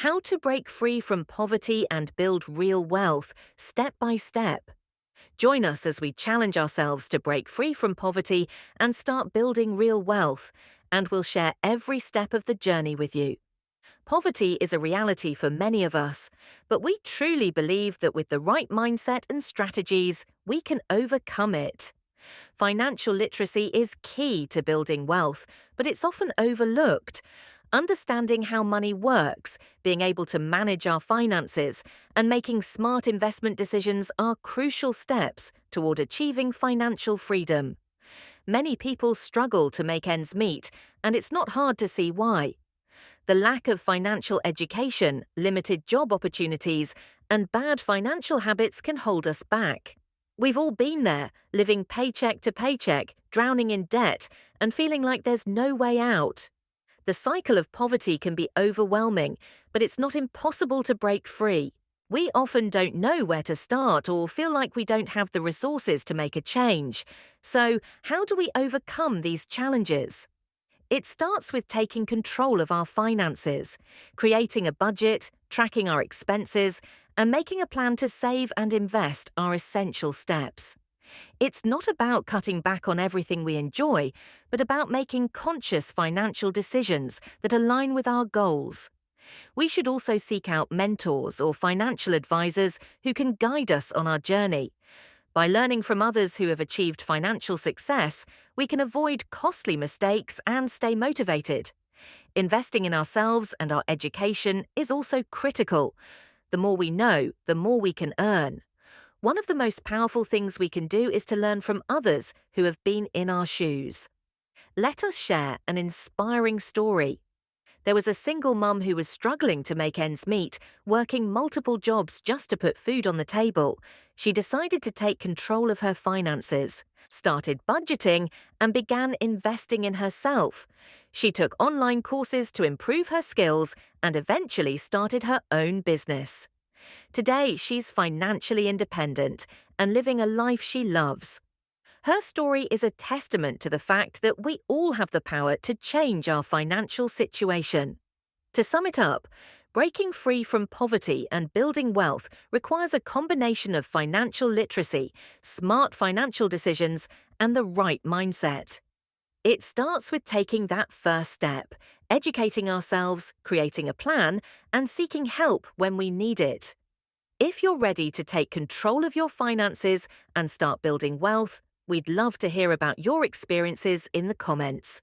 How to break free from poverty and build real wealth, step by step. Join us as we challenge ourselves to break free from poverty and start building real wealth, and we'll share every step of the journey with you. Poverty is a reality for many of us, but we truly believe that with the right mindset and strategies, we can overcome it. Financial literacy is key to building wealth, but it's often overlooked. Understanding how money works, being able to manage our finances, and making smart investment decisions are crucial steps toward achieving financial freedom. Many people struggle to make ends meet, and it's not hard to see why. The lack of financial education, limited job opportunities, and bad financial habits can hold us back. We've all been there, living paycheck to paycheck, drowning in debt, and feeling like there's no way out. The cycle of poverty can be overwhelming, but it's not impossible to break free. We often don't know where to start or feel like we don't have the resources to make a change. So, how do we overcome these challenges? It starts with taking control of our finances, creating a budget, tracking our expenses, and making a plan to save and invest are essential steps. It's not about cutting back on everything we enjoy, but about making conscious financial decisions that align with our goals. We should also seek out mentors or financial advisors who can guide us on our journey. By learning from others who have achieved financial success, we can avoid costly mistakes and stay motivated. Investing in ourselves and our education is also critical. The more we know, the more we can earn. One of the most powerful things we can do is to learn from others who have been in our shoes. Let us share an inspiring story. There was a single mum who was struggling to make ends meet, working multiple jobs just to put food on the table. She decided to take control of her finances, started budgeting, and began investing in herself. She took online courses to improve her skills and eventually started her own business. Today, she's financially independent and living a life she loves. Her story is a testament to the fact that we all have the power to change our financial situation. To sum it up, breaking free from poverty and building wealth requires a combination of financial literacy, smart financial decisions, and the right mindset. It starts with taking that first step, educating ourselves, creating a plan, and seeking help when we need it. If you're ready to take control of your finances and start building wealth, we'd love to hear about your experiences in the comments.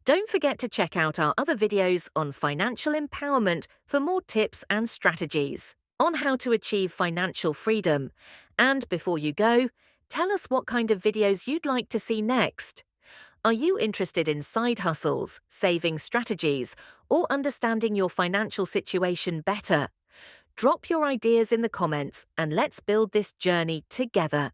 Don't forget to check out our other videos on financial empowerment for more tips and strategies on how to achieve financial freedom. And before you go, tell us what kind of videos you'd like to see next. Are you interested in side hustles, saving strategies, or understanding your financial situation better? Drop your ideas in the comments and let's build this journey together.